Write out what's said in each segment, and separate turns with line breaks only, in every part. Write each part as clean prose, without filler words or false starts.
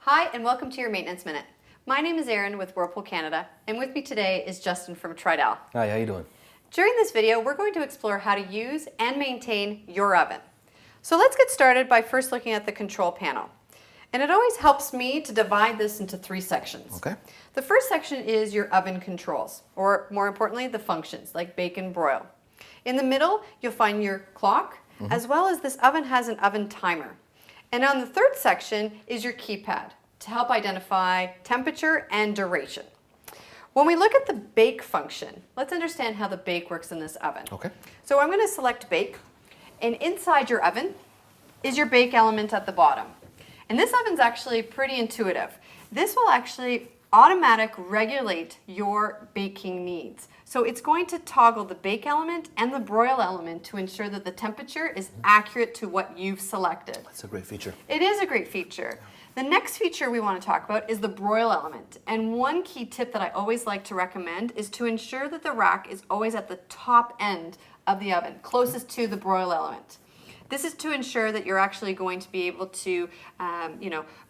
Hi, and welcome to your Maintenance Minute. My name is Erin with Whirlpool Canada, and with me today is Justin from Tridel.
Hi, how you doing?
During this video, we're going to explore how to use and maintain your oven. So let's get started by first looking at the control panel. And it always helps me to divide this into three sections.
Okay.
The first section is your oven controls, or more importantly, the functions, like bake and broil. In the middle, you'll find your clock, as well as this oven has an oven timer. And on the third section is your keypad to help identify temperature and duration. When we look at the bake function, let's understand how the bake works in this oven.
Okay.
So I'm going to select bake, and inside your oven is your bake element at the bottom. And this oven's actually pretty intuitive. This will actually automatic regulate your baking needs. So it's going to toggle the bake element and the broil element to ensure that the temperature is accurate to what you've selected.
That's a great feature.
It is a great feature. The next feature we want to talk about is the broil element. And one key tip that I always like to recommend is to ensure that the rack is always at the top end of the oven, closest to the broil element. This is to ensure that you're actually going to be able to,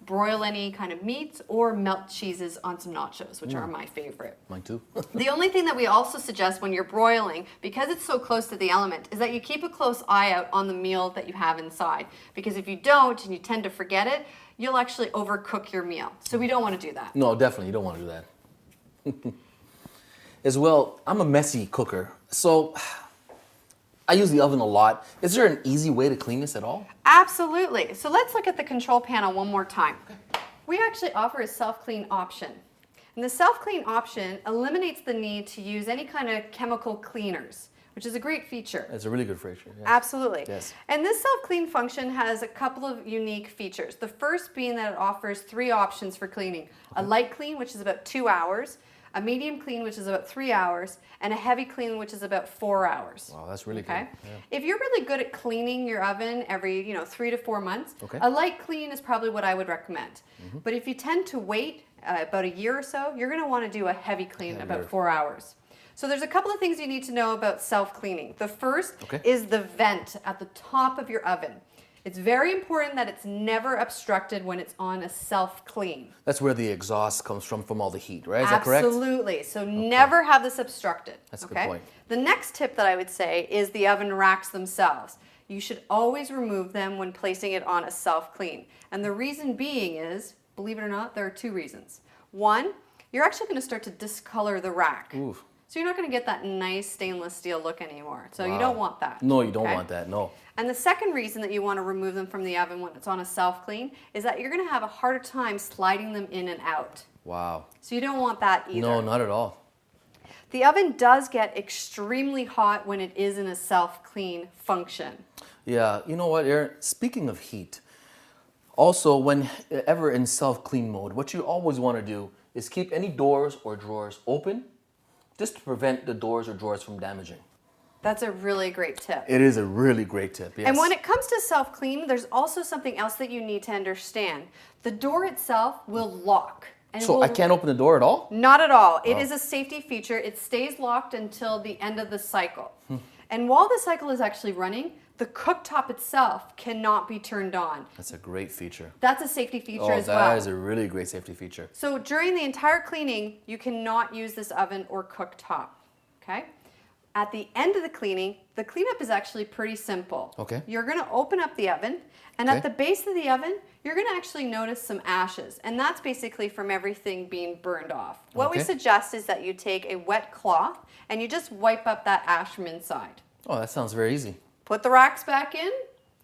broil any kind of meats or melt cheeses on some nachos, which are my favorite.
Mine too.
The only thing that we also suggest when you're broiling, because it's so close to the element, is that you keep a close eye out on the meal that you have inside. Because if you don't, and you tend to forget it, you'll actually overcook your meal. So we don't want to do that.
No, definitely, you don't want to do that. As well, I'm a messy cooker, so I use the oven a lot. Is there an easy way to clean this at all?
Absolutely. So let's look at the control panel one more time. Okay. We actually offer a self-clean option. And the self-clean option eliminates the need to use any kind of chemical cleaners, which is a great feature.
It's a really good feature. Yes.
Absolutely.
Yes.
And this self-clean function has a couple of unique features. The first being that it offers three options for cleaning. Okay. A light clean, which is about 2 hours, a medium clean, which is about 3 hours, and a heavy clean, which is about 4 hours.
Wow, that's really
okay?
good. Yeah.
If you're really good at cleaning your oven every 3 to 4 months,
okay,
a light clean is probably what I would recommend. But if you tend to wait about a year or so, you're going to want to do a heavy clean about 4 hours. So there's a couple of things you need to know about self-cleaning. The first is the vent at the top of your oven. It's very important that it's never obstructed when it's on a self-clean.
That's where the exhaust comes from all the heat, right? Is that correct?
Absolutely. So never have this obstructed.
That's a good point.
The next tip that I would say is the oven racks themselves. You should always remove them when placing it on a self-clean. And the reason being is, believe it or not, there are two reasons. One, you're actually going to start to discolor the rack.
Oof.
So you're not going to get that nice stainless steel look anymore. So you don't want that.
No, you don't want that, no.
And the second reason that you want to remove them from the oven when it's on a self-clean is that you're going to have a harder time sliding them in and out.
Wow.
So you don't want that either.
No, not at all.
The oven does get extremely hot when it is in a self-clean function.
Yeah, you know what, Aaron? Speaking of heat, also whenever in self-clean mode, what you always want to do is keep any doors or drawers open just to prevent the doors or drawers from damaging.
That's a really great tip.
It is a really great tip, yes.
And when it comes to self-clean, there's also something else that you need to understand. The door itself will lock. And
so I can't open the door at all?
Not at all. It is a safety feature. It stays locked until the end of the cycle. And while the cycle is actually running, the cooktop itself cannot be turned on.
That's a great feature.
That's a safety feature as well.
That is a really great safety feature.
So during the entire cleaning, you cannot use this oven or cooktop, okay? At the end of the cleanup is actually pretty simple.
Okay.
You're going to open up the oven, and at the base of the oven, you're going to actually notice some ashes, and that's basically from everything being burned off. What we suggest is that you take a wet cloth, and you just wipe up that ash from inside.
Oh, that sounds very easy.
Put the racks back in,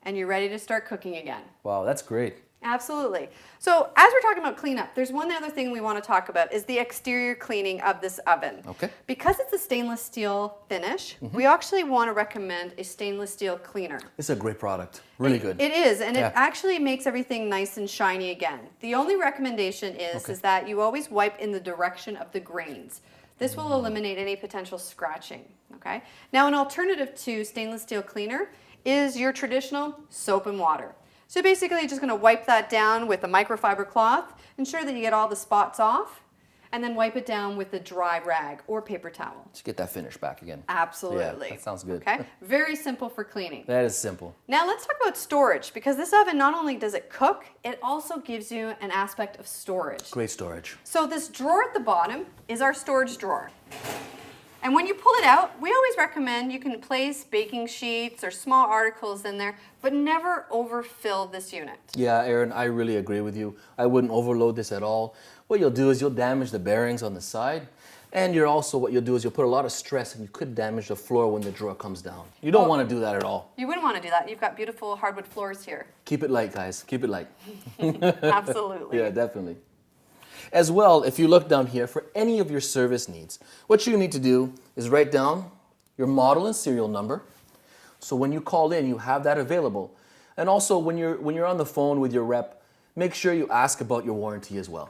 and you're ready to start cooking again.
Wow, that's great.
Absolutely. So as we're talking about cleanup, there's one other thing we want to talk about is the exterior cleaning of this oven.
Okay.
Because it's a stainless steel finish, we actually want to recommend a stainless steel cleaner.
It's a great product. Really good.
It is, and it actually makes everything nice and shiny again. The only recommendation is that you always wipe in the direction of the grains. This will eliminate any potential scratching, okay? Now, an alternative to stainless steel cleaner is your traditional soap and water. So basically, you're just going to wipe that down with a microfiber cloth, ensure that you get all the spots off, and then wipe it down with a dry rag or paper towel.
To get that finish back again.
Absolutely.
Yeah, that sounds good.
Okay, very simple for cleaning.
That is simple.
Now let's talk about storage, because this oven not only does it cook, it also gives you an aspect of storage.
Great storage.
So this drawer at the bottom is our storage drawer. And when you pull it out, we always recommend you can place baking sheets or small articles in there, but never overfill this unit.
Yeah, Aaron, I really agree with you. I wouldn't overload this at all. What you'll do is you'll damage the bearings on the side, and what you'll do is you'll put a lot of stress, and you could damage the floor when the drawer comes down. You don't want to do that at all.
You wouldn't want to do that. You've got beautiful hardwood floors here.
Keep it light, guys. Keep it light.
Absolutely.
Yeah, definitely. As well, if you look down here for any of your service needs, what you need to do is write down your model and serial number. So when you call in, you have that available. And also when you're on the phone with your rep, make sure you ask about your warranty as well.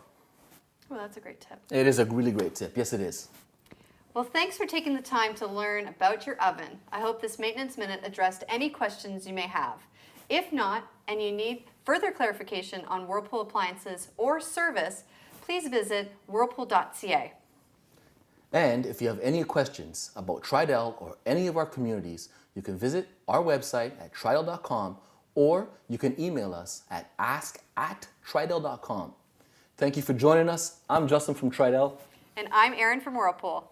Well, that's a great tip.
It is a really great tip. Yes, it is.
Well, thanks for taking the time to learn about your oven. I hope this Maintenance Minute addressed any questions you may have. If not, and you need further clarification on Whirlpool appliances or service, please visit whirlpool.ca.
And if you have any questions about Tridel or any of our communities, you can visit our website at tridel.com, or you can email us at ask@tridel.com. Thank you for joining us. I'm Justin from Tridel.
And I'm Erin from Whirlpool.